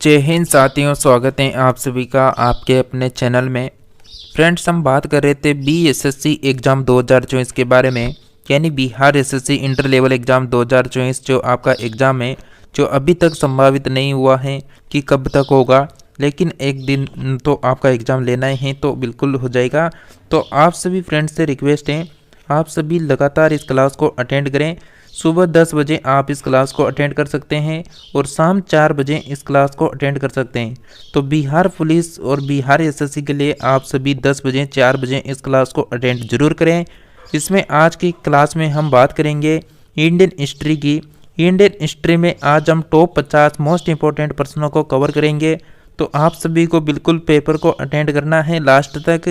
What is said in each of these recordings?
जय हिंद साथियों, स्वागत है आप सभी का आपके अपने चैनल में। फ्रेंड्स, हम बात कर रहे थे बीएसएससी एग्ज़ाम 2024 के बारे में, यानी Bihar SSC inter level exam 2024 जो आपका एग्ज़ाम है, जो अभी तक संभावित नहीं हुआ है कि कब तक होगा, लेकिन एक दिन तो आपका एग्ज़ाम लेना है तो बिल्कुल हो जाएगा। तो आप सभी फ्रेंड्स से रिक्वेस्ट है, आप सभी लगातार इस क्लास को अटेंड करें। सुबह 10 बजे आप इस क्लास को अटेंड कर सकते हैं और शाम 4 बजे इस क्लास को अटेंड कर सकते हैं। तो बिहार पुलिस और बिहार एसएससी के लिए आप सभी 10 बजे 4 बजे इस क्लास को अटेंड जरूर करें। इसमें आज की क्लास में हम बात करेंगे इंडियन हिस्ट्री की। इंडियन हिस्ट्री में आज हम टॉप 50 मोस्ट इंपॉर्टेंट प्रश्नों को कवर करेंगे। तो आप सभी को बिल्कुल पेपर को अटेंड करना है लास्ट तक।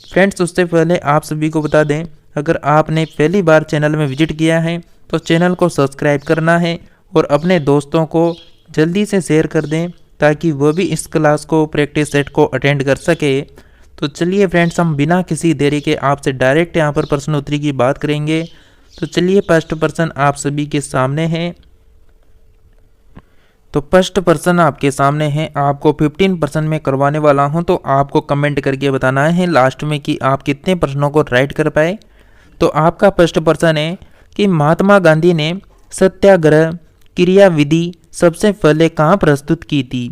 फ्रेंड्स, उससे पहले आप सभी को बता दें, अगर आपने पहली बार चैनल में विजिट किया है तो चैनल को सब्सक्राइब करना है और अपने दोस्तों को जल्दी से शेयर कर दें ताकि वो भी इस क्लास को प्रैक्टिस सेट को अटेंड कर सके। तो चलिए फ्रेंड्स, हम बिना किसी देरी के आपसे डायरेक्ट यहाँ पर प्रश्न उत्तरी की बात करेंगे। तो चलिए, फर्स्ट प्रश्न आप सभी के सामने है। तो फर्स्ट पर्सन आपके सामने है, आपको 15% में करवाने वाला हूं। तो आपको कमेंट करके बताना है लास्ट में कि आप कितने प्रश्नों को राइट कर पाए। तो आपका फर्स्ट प्रश्न है कि महात्मा गांधी ने सत्याग्रह क्रियाविधि सबसे पहले कहाँ प्रस्तुत की थी।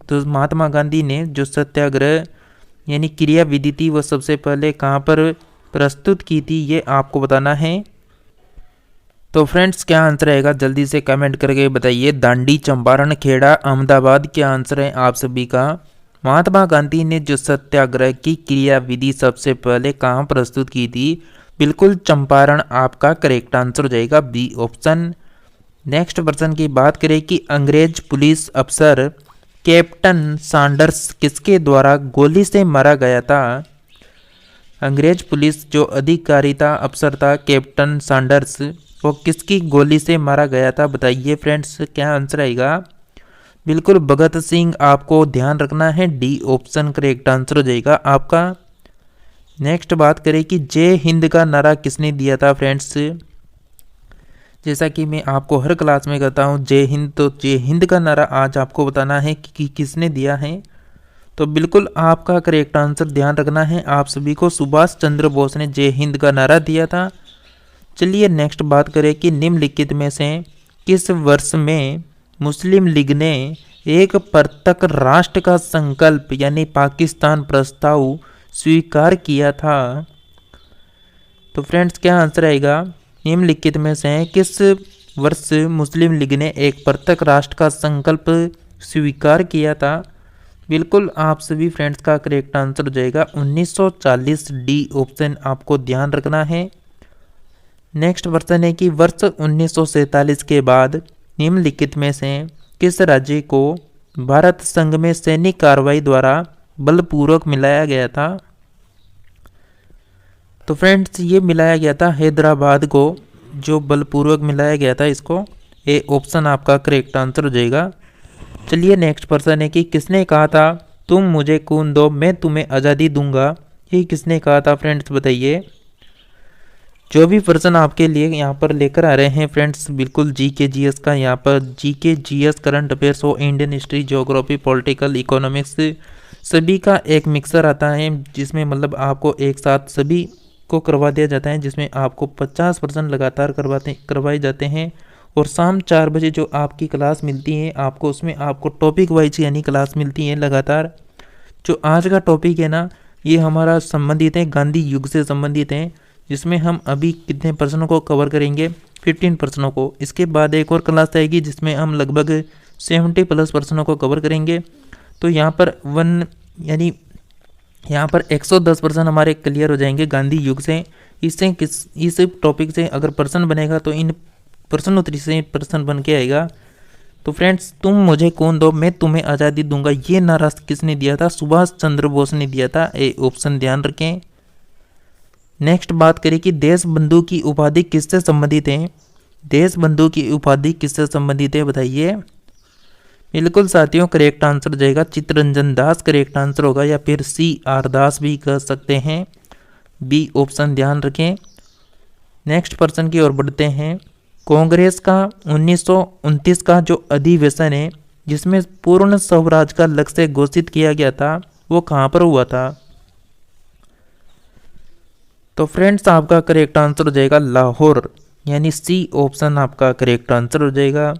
तो महात्मा गांधी ने जो सत्याग्रह यानी क्रियाविधि थी वो सबसे पहले कहाँ पर प्रस्तुत की थी, ये आपको बताना है। तो फ्रेंड्स, क्या आंसर रहेगा जल्दी से कमेंट करके बताइए। दांडी, चंपारण, खेड़ा, अहमदाबाद, क्या आंसर है आप सभी का। महात्मा गांधी ने जो सत्याग्रह की क्रियाविधि सबसे पहले कहाँ प्रस्तुत की थी, बिल्कुल चंपारण आपका करेक्ट आंसर हो जाएगा, बी ऑप्शन। नेक्स्ट पर्सन की बात करें कि अंग्रेज पुलिस अफसर कैप्टन सैंडर्स किसके द्वारा गोली से मारा गया था। अंग्रेज पुलिस जो अधिकारी था, अफसर था कैप्टन सैंडर्स, वो किसकी गोली से मारा गया था, बताइए फ्रेंड्स क्या आंसर आएगा। बिल्कुल भगत सिंह, आपको ध्यान रखना है, डी ऑप्शन करेक्ट आंसर हो जाएगा आपका। नेक्स्ट बात करें कि जय हिंद का नारा किसने दिया था। फ्रेंड्स, जैसा कि मैं आपको हर क्लास में कहता हूँ जय हिंद, तो जय हिंद का नारा आज आपको बताना है कि किसने दिया है। तो बिल्कुल आपका करेक्ट आंसर ध्यान रखना है, आप सभी को सुभाष चंद्र बोस ने जय हिंद का नारा दिया था। चलिए नेक्स्ट बात करें कि निम्नलिखित में से किस वर्ष में मुस्लिम लीग ने एक पृथक राष्ट्र का संकल्प यानी पाकिस्तान प्रस्ताव स्वीकार किया था। तो फ्रेंड्स, क्या आंसर आएगा। निम्नलिखित में से किस वर्ष मुस्लिम लीग ने एक पृथक राष्ट्र का संकल्प स्वीकार किया था। बिल्कुल आप सभी फ्रेंड्स का करेक्ट आंसर हो जाएगा 1940, डी ऑप्शन आपको ध्यान रखना है। नेक्स्ट प्रश्न है कि वर्ष 1947 के बाद निम्नलिखित में से किस राज्य को भारत संघ में सैनिक कार्रवाई द्वारा बलपूर्वक मिलाया गया था। तो फ्रेंड्स, ये मिलाया गया था हैदराबाद को, जो बलपूर्वक मिलाया गया था इसको, ए ऑप्शन आपका करेक्ट आंसर हो जाएगा। चलिए नेक्स्ट प्रश्न है कि किसने कहा था तुम मुझे खून दो मैं तुम्हें आज़ादी दूंगा, ये किसने कहा था फ्रेंड्स बताइए। जो भी प्रश्न आपके लिए यहाँ पर लेकर आ रहे हैं फ्रेंड्स, बिल्कुल जीके जीएस का, यहाँ पर जीके जीएस करंट अफेयर्स हो, Indian history, geography, political, economics, सभी का एक मिक्सर आता है जिसमें मतलब आपको एक साथ सभी को करवा दिया जाता है, जिसमें आपको 50% लगातार करवाए जाते हैं। और शाम 4 बजे जो आपकी क्लास मिलती है आपको, उसमें आपको टॉपिक वाइज यानी क्लास मिलती है लगातार। जो आज का टॉपिक है ना, ये हमारा संबंधित है गांधी युग से संबंधित है, जिसमें हम अभी कितने प्रश्नों को कवर करेंगे, 15 प्रश्नों को। इसके बाद एक और क्लास आएगी जिसमें हम लगभग 70+ प्रश्नों को कवर करेंगे। तो यहाँ पर यहाँ पर 110 प्रश्न हमारे क्लियर हो जाएंगे गांधी युग से। इस टॉपिक से अगर प्रश्न बनेगा तो इन प्रश्नोत्तरी से प्रश्न बन के आएगा। तो फ्रेंड्स, तुम मुझे खून दो मैं तुम्हें आज़ादी दूंगा, ये नारा किसने दिया था, सुभाष चंद्र बोस ने दिया था, ए ऑप्शन ध्यान रखें। नेक्स्ट बात करें कि देश बंधु की उपाधि किससे संबंधित है। देश बंधु की उपाधि किससे संबंधित है बताइए। बिल्कुल साथियों, करेक्ट आंसर जाएगा चित्तरंजन दास करेक्ट आंसर होगा, या फिर CR दास भी कह सकते हैं, बी ऑप्शन ध्यान रखें। नेक्स्ट पर्सन की ओर बढ़ते हैं। कांग्रेस का 1929 का जो अधिवेशन है जिसमें पूर्ण स्वराज का लक्ष्य घोषित किया गया था वो कहाँ पर हुआ था? तो फ्रेंड्स आपका करेक्ट आंसर हो जाएगा लाहौर, यानी सी ऑप्शन आपका करेक्ट आंसर हो जाएगा।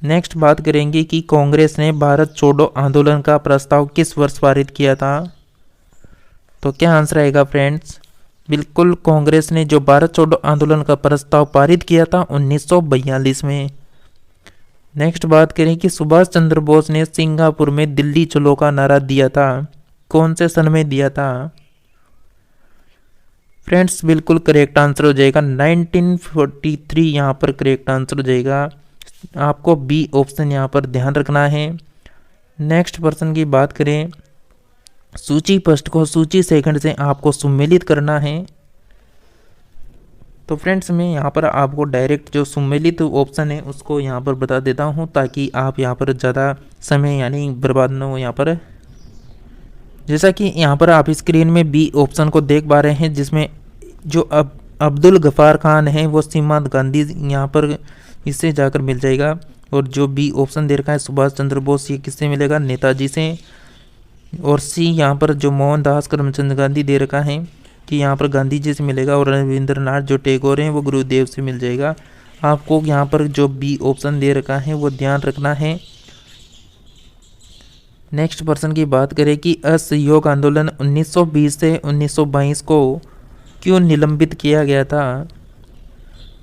नेक्स्ट बात करेंगे कि कांग्रेस ने भारत छोड़ो आंदोलन का प्रस्ताव किस वर्ष पारित किया था? तो क्या आंसर आएगा फ्रेंड्स? बिल्कुल, कांग्रेस ने जो भारत छोड़ो आंदोलन का प्रस्ताव पारित किया था 1942 में। नेक्स्ट बात करें कि सुभाष चंद्र बोस ने सिंगापुर में दिल्ली चलो का नारा दिया था, कौन से सन में दिया था? फ्रेंड्स बिल्कुल करेक्ट आंसर हो जाएगा 1943, यहाँ पर करेक्ट आंसर हो जाएगा। आपको बी ऑप्शन यहाँ पर ध्यान रखना है। नेक्स्ट पर्सन की बात करें, सूची पृष्ठ को सूची सेकंड से आपको सुमेलित करना है। तो फ्रेंड्स मैं यहाँ पर आपको डायरेक्ट जो सुमेलित ऑप्शन है उसको यहाँ पर बता देता हूँ, ताकि आप यहाँ पर ज़्यादा समय यानी बर्बाद न हो। यहाँ पर जैसा कि यहाँ पर आप स्क्रीन में बी ऑप्शन को देख पा रहे हैं, जिसमें जो अब्दुल गफ़ार खान है वो सीमांत गांधी यहाँ पर इससे जाकर मिल जाएगा। और जो बी ऑप्शन दे रखा है सुभाष चंद्र बोस, ये किससे मिलेगा? नेताजी से। और सी यहाँ पर जो मोहनदास करमचंद गांधी दे रखा है कि यहाँ पर गांधी जी से मिलेगा। और रविंद्रनाथ जो टैगोर हैं वो गुरुदेव से मिल जाएगा। आपको यहाँ पर जो बी ऑप्शन दे रखा है वो ध्यान रखना है। नेक्स्ट पर्सन की बात करें कि असहयोग आंदोलन 1920 से 1922 को क्यों निलंबित किया गया था?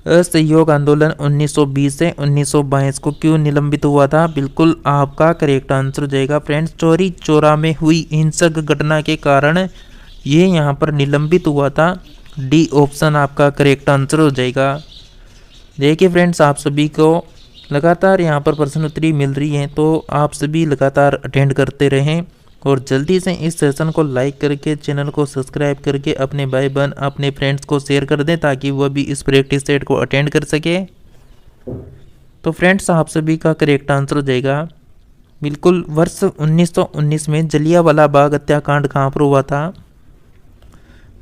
असहयोग आंदोलन 1920 से 1922 को क्यों निलंबित हुआ था? बिल्कुल आपका करेक्ट आंसर हो जाएगा फ्रेंड्स, चोरी चौरा में हुई हिंसक घटना के कारण ये यहाँ पर निलंबित हुआ था। डी ऑप्शन आपका करेक्ट आंसर हो जाएगा। देखिए फ्रेंड्स, आप सभी को लगातार यहाँ पर प्रश्न उत्तरी मिल रही हैं, तो आप सभी लगातार अटेंड करते रहें और जल्दी से इस सेशन को लाइक करके चैनल को सब्सक्राइब करके अपने भाई बहन अपने फ्रेंड्स को शेयर कर दें, ताकि वह भी इस प्रैक्टिस सेट को अटेंड कर सके। तो फ्रेंड्स आप सभी का करेक्ट आंसर हो जाएगा बिल्कुल, वर्ष 1919 में जलियांवाला बाग हत्याकांड कहाँ पर हुआ था?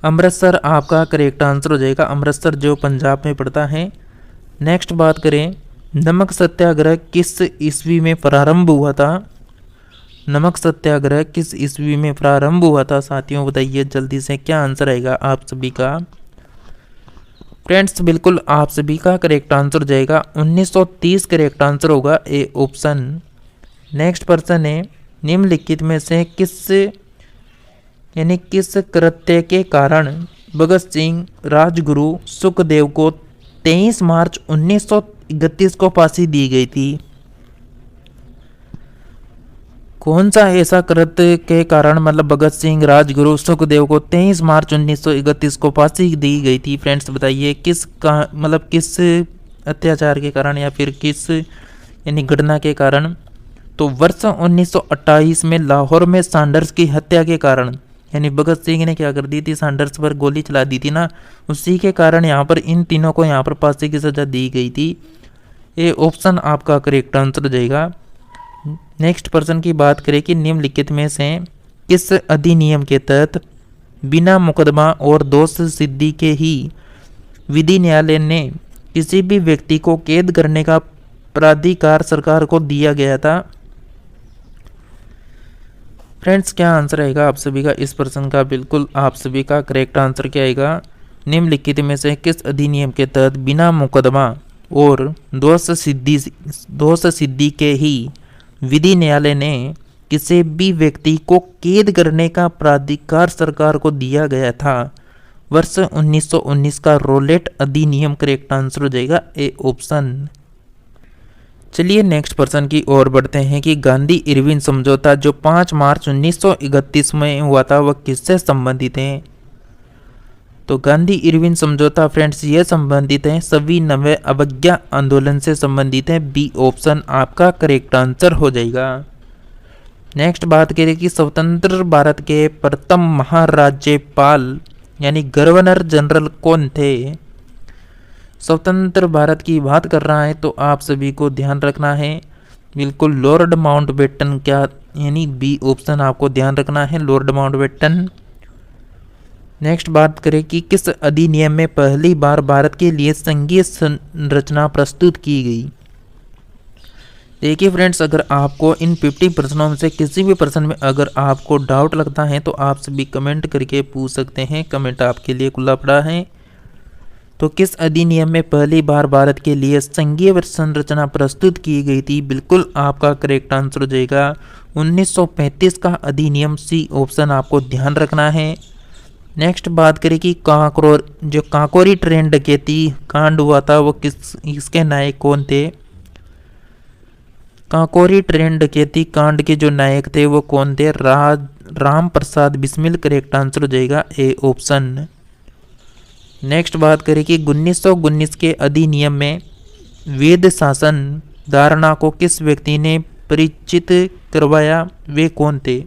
अमृतसर आपका करेक्ट आंसर हो जाएगा, अमृतसर जो पंजाब में पड़ता है। नेक्स्ट बात करें, नमक सत्याग्रह किस ईस्वी में प्रारंभ हुआ था? नमक सत्याग्रह किस ईस्वी में प्रारंभ हुआ था साथियों? बताइए जल्दी से, क्या आंसर आएगा आप सभी का? फ्रेंड्स बिल्कुल आप सभी का करेक्ट आंसर जाएगा 1930 करेक्ट आंसर होगा, ए ऑप्शन। नेक्स्ट पर्सन है, निम्नलिखित में से किस कृत्य के कारण भगत सिंह राजगुरु सुखदेव को 23 मार्च 1931 को फांसी दी गई थी? कौन सा ऐसा कृत्य के कारण मतलब भगत सिंह राजगुरु सुखदेव को 23 मार्च 1931 को फांसी दी गई थी? फ्रेंड्स बताइए किस अत्याचार के कारण या फिर किस यानी घटना के कारण? तो वर्ष 1928 में लाहौर में सैंडर्स की हत्या के कारण, यानी भगत सिंह ने क्या कर दी थी, सैंडर्स पर गोली चला दी थी ना, उसी के कारण यहाँ पर इन तीनों को यहाँ पर फांसी की सजा दी गई थी। ये ऑप्शन आपका करेक्ट आंसर हो जाएगा। नेक्स्ट पर्सन की बात करें कि निम्नलिखित में से किस अधिनियम के तहत बिना मुकदमा और दोष सिद्धि के ही विधि न्यायालय ने किसी भी व्यक्ति को कैद करने का प्राधिकार सरकार को दिया गया था? फ्रेंड्स क्या आंसर आएगा आप सभी का इस प्रश्न का? बिल्कुल आप सभी का करेक्ट आंसर क्या आएगा, निम्नलिखित में से किस अधिनियम के तहत बिना मुकदमा और दोष सिद्धि के ही विधि न्यायालय ने किसी भी व्यक्ति को कैद करने का प्राधिकार सरकार को दिया गया था? वर्ष 1919 का रोलेट अधिनियम करेक्ट आंसर हो जाएगा, ए ऑप्शन। चलिए नेक्स्ट पर्सन की ओर बढ़ते हैं कि गांधी इरविन समझौता जो 5 मार्च 1931 में हुआ था वह किससे संबंधित है? तो गांधी इरविन समझौता फ्रेंड्स ये संबंधित है सविनय अवज्ञा आंदोलन से संबंधित है, बी ऑप्शन आपका करेक्ट आंसर हो जाएगा। नेक्स्ट बात करें कि स्वतंत्र भारत के प्रथम महाराज्यपाल यानी गवर्नर जनरल कौन थे? स्वतंत्र भारत की बात कर रहा है तो आप सभी को ध्यान रखना है बिल्कुल लॉर्ड माउंटबेटन, क्या यानी बी ऑप्शन आपको ध्यान रखना है, लॉर्ड माउंटबेटन। नेक्स्ट बात करें कि किस अधिनियम में पहली बार भारत के लिए संघीय संरचना प्रस्तुत की गई? देखिए फ्रेंड्स, अगर आपको इन 50 प्रश्नों में से किसी भी प्रश्न में अगर आपको डाउट लगता है तो आप सभी कमेंट करके पूछ सकते हैं। कमेंट आपके लिए खुला पड़ा है। तो किस अधिनियम में पहली बार भारत के लिए संघीय संरचना प्रस्तुत की गई थी? बिल्कुल आपका करेक्ट आंसर हो जाएगा 1935 का अधिनियम, सी ऑप्शन आपको ध्यान रखना है। नेक्स्ट बात करें कि काकोरी ट्रेन डकैती कांड हुआ था वो इसके नायक कौन थे? काकोरी ट्रेन डकैती कांड के जो नायक थे वो कौन थे? राम प्रसाद बिस्मिल करेक्ट आंसर हो जाएगा ए ऑप्शन। नेक्स्ट बात करें कि 1919 के अधिनियम में वेद शासन धारणा को किस व्यक्ति ने परिचित करवाया? वे कौन थे?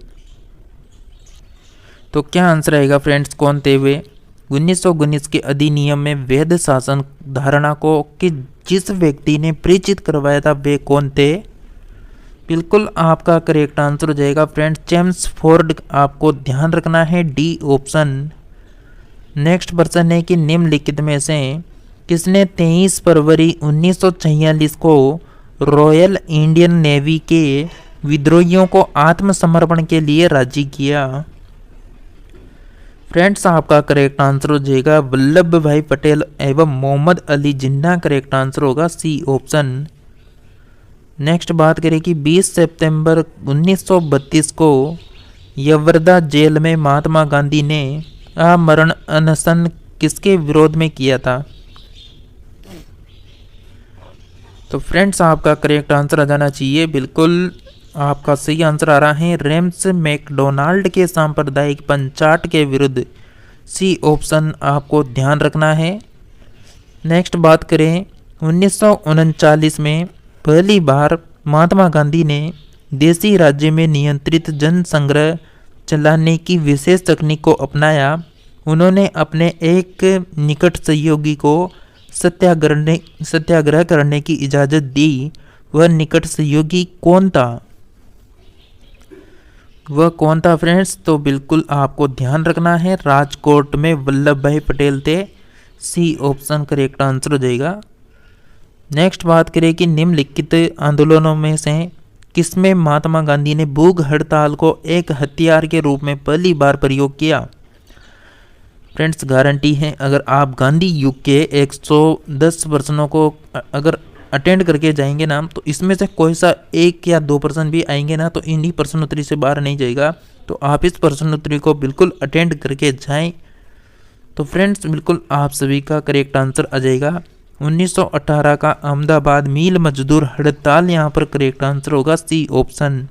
तो क्या आंसर आएगा फ्रेंड्स, कौन थे वे? 1919 के अधिनियम में वेद शासन धारणा को जिस व्यक्ति ने परिचित करवाया था वे कौन थे? बिल्कुल आपका करेक्ट आंसर हो जाएगा फ्रेंड्स चेम्सफोर्ड, आपको ध्यान रखना है डी ऑप्शन। नेक्स्ट प्रश्न है कि निम्नलिखित में से किसने 23 फरवरी 1946 को रॉयल इंडियन नेवी के विद्रोहियों को आत्मसमर्पण के लिए राजी किया? फ्रेंड्स आपका करेक्ट आंसर हो जाएगा वल्लभ भाई पटेल एवं मोहम्मद अली जिन्ना, करेक्ट आंसर होगा सी ऑप्शन। नेक्स्ट बात करें कि 20 सितंबर 1932 को यवर्धा जेल में महात्मा गांधी ने आमरण अनशन किसके विरोध में किया था? तो फ्रेंड्स आपका करेक्ट आंसर आ जाना चाहिए, बिल्कुल आपका सही आंसर आ रहा है रेम्स मैकडोनाल्ड के सांप्रदायिक पंचाट के विरुद्ध, सी ऑप्शन आपको ध्यान रखना है। नेक्स्ट बात करें 1939 में पहली बार महात्मा गांधी ने देसी राज्य में नियंत्रित जन संग्रह चलाने की विशेष तकनीक को अपनाया। उन्होंने अपने एक निकट सहयोगी को सत्याग्रह करने की इजाज़त दी। वह निकट सहयोगी कौन था? वह कौन था फ्रेंड्स? तो बिल्कुल आपको ध्यान रखना है राजकोट में वल्लभ भाई पटेल थे, सी ऑप्शन करेक्ट आंसर हो जाएगा। नेक्स्ट बात करें कि निम्नलिखित आंदोलनों में से किसमें महात्मा गांधी ने भूख हड़ताल को एक हथियार के रूप में पहली बार प्रयोग किया? फ्रेंड्स गारंटी है अगर आप गांधी युग के 110 प्रश्नों को अगर अटेंड करके जाएंगे ना तो इसमें से कोई सा एक या दो प्रश्न भी आएंगे ना तो इन्हीं प्रश्नोत्तरी से बाहर नहीं जाएगा। तो आप इस प्रश्नोत्तरी को बिल्कुल अटेंड करके जाएं। तो फ्रेंड्स बिल्कुल आप सभी का करेक्ट आंसर आ जाएगा 1918 का अहमदाबाद मील मजदूर हड़ताल, यहाँ पर करेक्ट आंसर होगा सी ऑप्शन।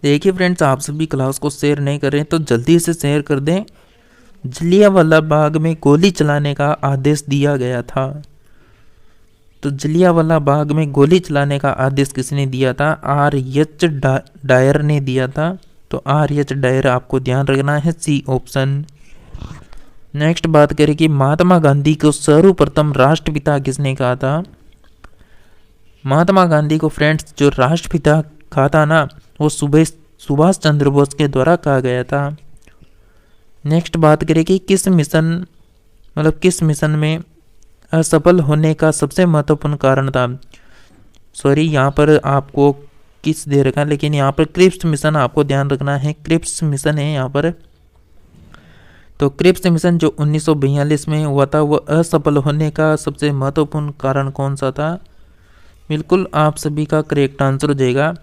देखिए फ्रेंड्स आप सभी क्लास को शेयर नहीं कर रहे तो जल्दी से शेयर कर दें। जलियांवाला बाग में गोली चलाने का आदेश दिया गया था। तो जलियांवाला बाग में गोली चलाने का आदेश किसने दिया था? आर.एच. डायर ने दिया था। तो आर.एच. डायर आपको ध्यान रखना है, सी ऑप्शन। नेक्स्ट बात करें कि महात्मा गांधी को सर्वप्रथम राष्ट्रपिता किसने कहा था? महात्मा गांधी को फ्रेंड्स जो राष्ट्रपिता कहा था ना वो सुभाष चंद्र बोस के द्वारा कहा गया था। नेक्स्ट बात करें कि किस मिशन में असफल होने का सबसे महत्वपूर्ण कारण था? सॉरी यहाँ पर आपको किस दे रखा है लेकिन यहाँ पर क्रिप्स मिशन आपको ध्यान रखना है, क्रिप्स मिशन है यहाँ पर। तो क्रिप्स मिशन जो 1942 में हुआ था वो असफल होने का सबसे महत्वपूर्ण कारण कौन सा था? बिल्कुल आप सभी का करेक्ट आंसर हो जाएगा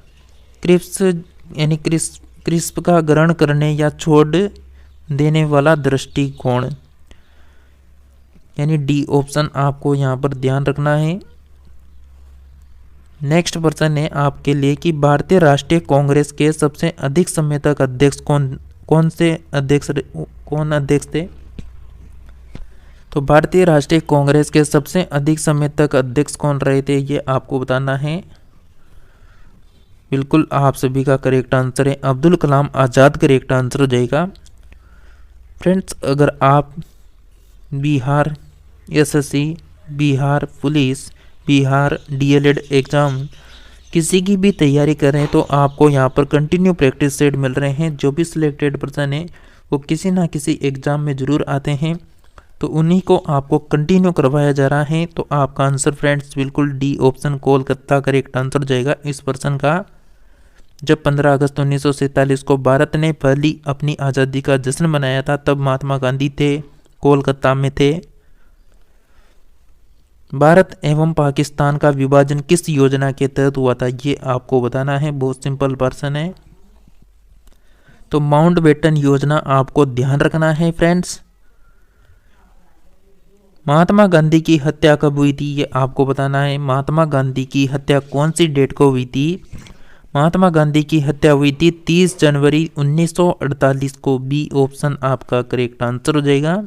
क्रिप्स यानी क्रिस्प का ग्रहण करने या छोड़ देने वाला दृष्टिकोण, यानी डी ऑप्शन आपको यहाँ पर ध्यान रखना है। नेक्स्ट प्रश्न है आपके लिए कि भारतीय राष्ट्रीय कांग्रेस के सबसे अधिक समय तक अध्यक्ष कौन अध्यक्ष थे? तो भारतीय राष्ट्रीय कांग्रेस के सबसे अधिक समय तक अध्यक्ष कौन रहे थे ये आपको बताना है। बिल्कुल आप सभी का करेक्ट आंसर है अब्दुल कलाम आज़ाद, करेक्ट आंसर हो जाएगा। फ्रेंड्स अगर आप Bihar SSC, Bihar police, Bihar DElEd exam किसी की भी तैयारी कर रहे हैं तो आपको यहाँ पर कंटिन्यू प्रैक्टिस सेट मिल रहे हैं। जो भी सिलेक्टेड पर्सन है वो किसी ना किसी एग्ज़ाम में ज़रूर आते हैं। तो उन्हीं को आपको कंटिन्यू करवाया जा रहा है। तो आपका आंसर फ्रेंड्स बिल्कुल D option Kolkata correct answer जाएगा। इस पर्सन का जब 15 अगस्त 1947 को भारत ने पहली अपनी आज़ादी का जश्न मनाया था, तब महात्मा गांधी थे, कोलकाता में थे। भारत एवं पाकिस्तान का विभाजन किस योजना के तहत हुआ था, ये आपको बताना है। बहुत सिंपल पर्सन है। तो माउंटबेटन योजना आपको ध्यान रखना है फ्रेंड्स। महात्मा गांधी की हत्या कब हुई थी, ये आपको बताना है। महात्मा गांधी की हत्या कौन सी डेट को हुई थी? महात्मा गांधी की हत्या हुई थी 30 जनवरी 1948 को। बी ऑप्शन आपका करेक्ट आंसर हो जाएगा।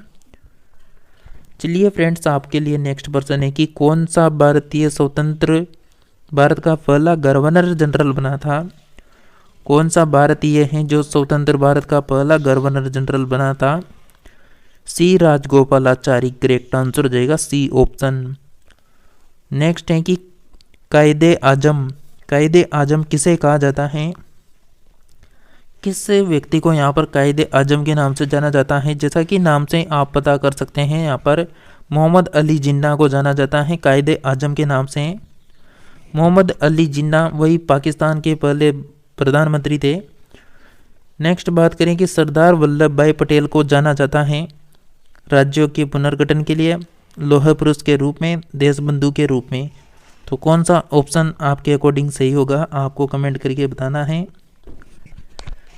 चलिए फ्रेंड्स, आपके लिए नेक्स्ट प्रश्न है कि कौन सा भारतीय स्वतंत्र भारत का पहला गवर्नर जनरल बना था? कौन सा भारतीय है जो स्वतंत्र भारत का पहला गवर्नर जनरल बना था? सी राजगोपालाचारी करेक्ट आंसर हो जाएगा, सी ऑप्शन। नेक्स्ट है कि कायदे आजम किसे कहा जाता है? किस व्यक्ति को यहाँ पर कायदे आजम के नाम से जाना जाता है? जैसा कि नाम से आप पता कर सकते हैं, यहाँ पर मोहम्मद अली जिन्ना को जाना जाता है कायदे आजम के नाम से। मोहम्मद अली जिन्ना वही पाकिस्तान के पहले प्रधानमंत्री थे। नेक्स्ट बात करें कि सरदार वल्लभ भाई पटेल को जाना जाता है राज्यों के पुनर्गठन के लिए, लौह पुरुष के रूप में, देशबंधु के रूप में। तो कौन सा ऑप्शन आपके अकॉर्डिंग सही होगा, आपको कमेंट करके बताना है।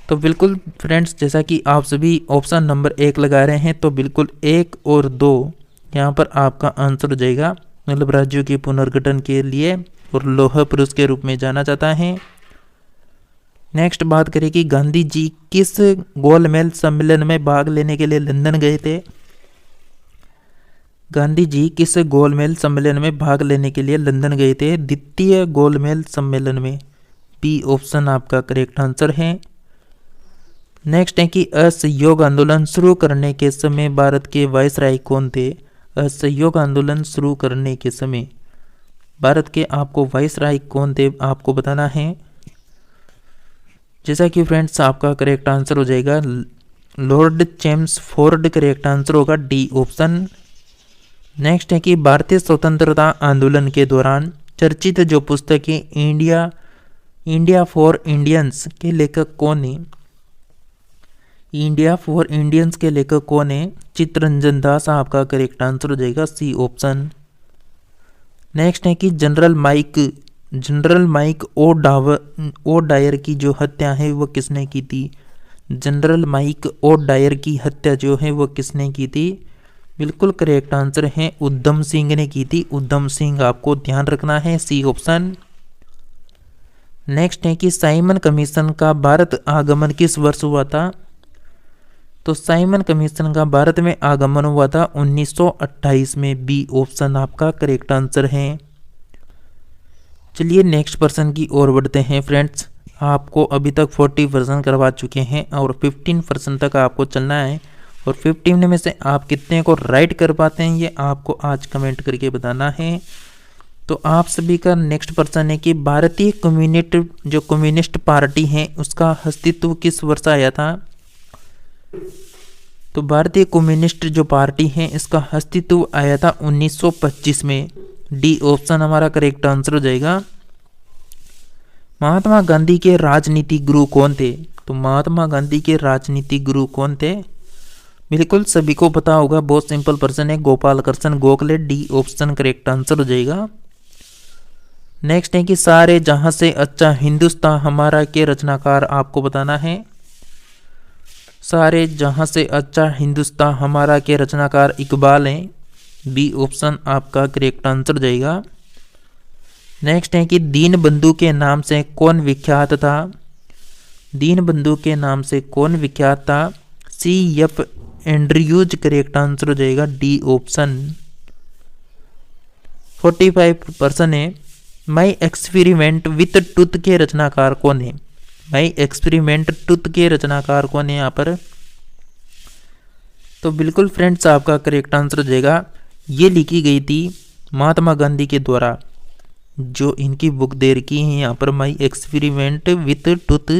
तो बिल्कुल फ्रेंड्स, जैसा कि आप सभी ऑप्शन नंबर 1 लगा रहे हैं, तो बिल्कुल 1 और 2 यहाँ पर आपका आंसर हो जाएगा। मतलब राज्यों के पुनर्गठन के लिए और लौह पुरुष के रूप में जाना जाता है। नेक्स्ट बात करें कि गांधी जी किस गोलमेज सम्मेलन में भाग लेने के लिए लंदन गए थे? गांधी जी किस गोलमेज सम्मेलन में भाग लेने के लिए लंदन गए थे? द्वितीय गोलमेज सम्मेलन में। बी ऑप्शन आपका करेक्ट आंसर है। नेक्स्ट है कि असहयोग आंदोलन शुरू करने के समय भारत के वायसराय कौन थे? असहयोग आंदोलन शुरू करने के समय भारत के आपको वायसराय कौन थे, आपको बताना है। जैसा कि फ्रेंड्स आपका करेक्ट आंसर हो जाएगा लॉर्ड चेम्सफोर्ड करेक्ट आंसर होगा, डी ऑप्शन। नेक्स्ट है कि भारतीय स्वतंत्रता आंदोलन के दौरान चर्चित जो पुस्तक है इंडिया फॉर इंडियंस के लेखक कौन है? इंडिया फॉर इंडियंस के लेखक कौन है? चित्तरंजन दास आपका करेक्ट आंसर हो जाएगा, सी ऑप्शन। नेक्स्ट है कि जनरल माइक ओ डायर की जो हत्या है वो किसने की थी? जनरल माइक ओ डायर की हत्या जो है वो किसने की थी? बिल्कुल करेक्ट आंसर है उधम सिंह ने की थी। उधम सिंह आपको ध्यान रखना है, सी ऑप्शन। नेक्स्ट है कि साइमन कमीशन का भारत आगमन किस वर्ष हुआ था? तो साइमन कमीशन का भारत में आगमन हुआ था 1928 में। बी ऑप्शन आपका करेक्ट आंसर है। चलिए नेक्स्ट पर्सन की ओर बढ़ते हैं फ्रेंड्स। आपको अभी तक 40% करवा चुके हैं और 15% तक आपको चलना है, और 15 में से आप कितने को राइट कर पाते हैं ये आपको आज कमेंट करके बताना है। तो आप सभी का नेक्स्ट पर्सन है कि भारतीय कम्युनिस्ट पार्टी है उसका अस्तित्व किस वर्ष आया था? तो भारतीय कम्युनिस्ट जो पार्टी है इसका अस्तित्व आया था 1925 में। डी ऑप्शन हमारा करेक्ट आंसर हो जाएगा। महात्मा गांधी के राजनीतिक गुरु कौन थे? तो महात्मा गांधी के राजनीतिक गुरु कौन थे? बिल्कुल सभी को पता होगा, बहुत सिंपल पर्सन है, Gopal Krishna Gokhale. D option correct answer हो जाएगा। नेक्स्ट है कि सारे जहां से अच्छा हिंदुस्तान हमारा के रचनाकार आपको बताना है। सारे जहां से अच्छा हिंदुस्तान हमारा के रचनाकार इकबाल हैं। बी ऑप्शन आपका करेक्ट आंसर जाएगा। नेक्स्ट है कि दीनबंधु के नाम से कौन विख्यात था? दीनबंधु के नाम से कौन विख्यात था? C F Andrews correct answer हो जाएगा, डी ऑप्शन। 45% है माई एक्सपेरिमेंट विथ टूथ के रचनाकार कौन है? माई एक्सपेरिमेंट टूथ के रचनाकार कौन है यहाँ पर? तो बिल्कुल फ्रेंड्स आपका करेक्ट आंसर हो जाएगा, ये लिखी गई थी महात्मा गांधी के द्वारा। जो इनकी बुक दे रखी है यहाँ पर my experiment with tooth,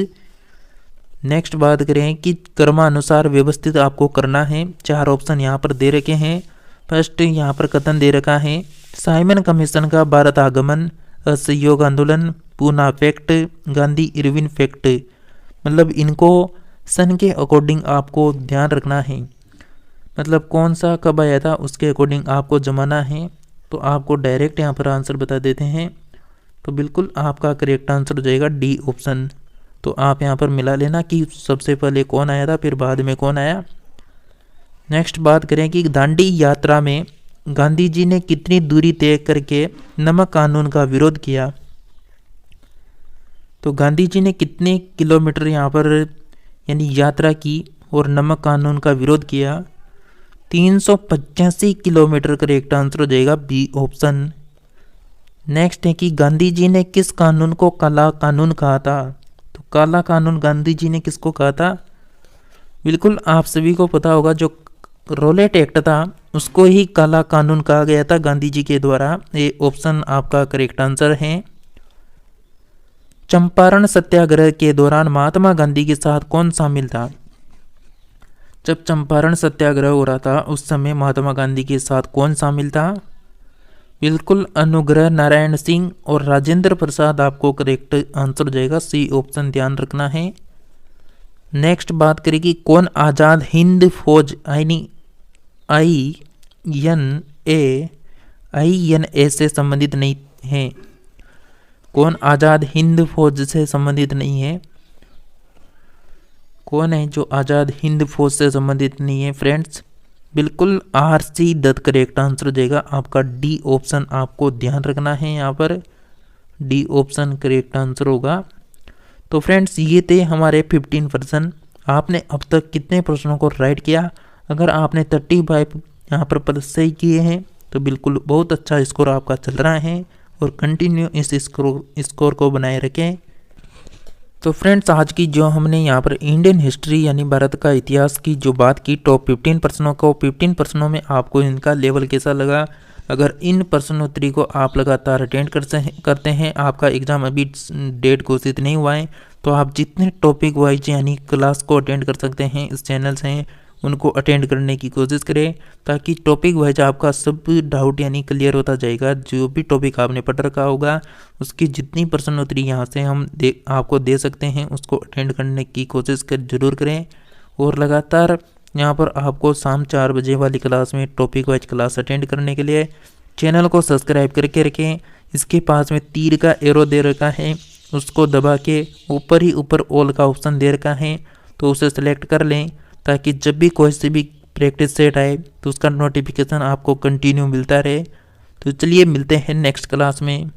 next बात करें कि क्रमानुसार व्यवस्थित आपको करना है। 4 ऑप्शन यहाँ पर दे रखे हैं। फर्स्ट यहाँ पर कथन दे रखा है, साइमन कमीशन का भारत आगमन, असहयोग आंदोलन, Poona fact, Gandhi Irwin fact. मतलब इनको सन के अकॉर्डिंग आपको ध्यान रखना है, मतलब कौन सा कब आया था उसके अकॉर्डिंग आपको जमाना है। तो आपको डायरेक्ट यहाँ पर आंसर बता देते हैं। तो बिल्कुल आपका करेक्ट आंसर हो जाएगा डी ऑप्शन। तो आप यहाँ पर मिला लेना कि सबसे पहले कौन आया था फिर बाद में कौन आया। नेक्स्ट बात करें कि दांडी यात्रा में गांधी जी ने कितनी दूरी तय करके नमक कानून का विरोध किया। तो गांधी जी ने कितने किलोमीटर यहाँ पर यानी यात्रा की और नमक कानून का विरोध किया। 385 किलोमीटर करेक्ट आंसर हो जाएगा बी ऑप्शन। नेक्स्ट है कि गांधी जी ने किस कानून को काला कानून कहा था। तो काला कानून गांधी जी ने किसको कहा था। बिल्कुल आप सभी को पता होगा, जो रोलेट एक्ट था उसको ही काला कानून कहा गया था गांधी जी के द्वारा। ये ऑप्शन आपका करेक्ट आंसर है। चंपारण सत्याग्रह के दौरान महात्मा गांधी के साथ कौन शामिल था। जब चंपारण सत्याग्रह हो रहा था उस समय महात्मा गांधी के साथ कौन शामिल था। बिल्कुल अनुग्रह नारायण सिंह और राजेंद्र प्रसाद आपको करेक्ट आंसर हो जाएगा, सी ऑप्शन ध्यान रखना है। नेक्स्ट बात करेगी कौन आज़ाद हिंद फौज INA से संबंधित नहीं है। कौन आज़ाद हिंद फौज से संबंधित नहीं है। कौन है जो आज़ाद हिंद फौज से संबंधित नहीं है फ्रेंड्स। बिल्कुल RC दत्त करेक्ट आंसर हो जाएगा आपका। डी ऑप्शन आपको ध्यान रखना है, यहाँ पर डी ऑप्शन करेक्ट आंसर होगा। तो फ्रेंड्स ये थे हमारे 15 प्रश्न। आपने अब तक कितने प्रश्नों को राइट किया। अगर आपने 35 यहाँ पर प्लस सही किए हैं तो बिल्कुल बहुत अच्छा स्कोर आपका चल रहा है और कंटिन्यू इस स्कोर को बनाए रखें। तो फ्रेंड्स आज की जो हमने यहाँ पर इंडियन हिस्ट्री यानी भारत का इतिहास की जो बात की टॉप 15 प्रश्नों को, 15 प्रश्नों में आपको इनका लेवल कैसा लगा। अगर इन प्रश्नोत्तरी को आप लगातार अटेंड करते हैं, आपका एग्ज़ाम अभी डेट घोषित नहीं हुआ है, तो आप जितने टॉपिक वाइज यानी क्लास को अटेंड कर सकते हैं इस चैनल से उनको अटेंड करने की कोशिश करें, ताकि टॉपिक वाइज आपका सब डाउट यानी क्लियर होता जाएगा। जो भी टॉपिक आपने पढ़ रखा होगा उसकी जितनी प्रश्नोत्तरी यहाँ से हम आपको दे सकते हैं उसको अटेंड करने की कोशिश जरूर करें। और लगातार यहाँ पर आपको शाम 4 बजे वाली क्लास में टॉपिक वाइज क्लास अटेंड करने के लिए चैनल को सब्सक्राइब करके रखें। इसके पास में तीर का एरो दे रखा है, उसको दबा के ऊपर ही ऊपर ऑल का ऑप्शन दे रखा है, तो उसे सेलेक्ट कर लें, ताकि जब भी कोई से भी प्रैक्टिस सेट आए तो उसका नोटिफिकेशन आपको कंटिन्यू मिलता रहे। तो चलिए मिलते हैं नेक्स्ट क्लास में।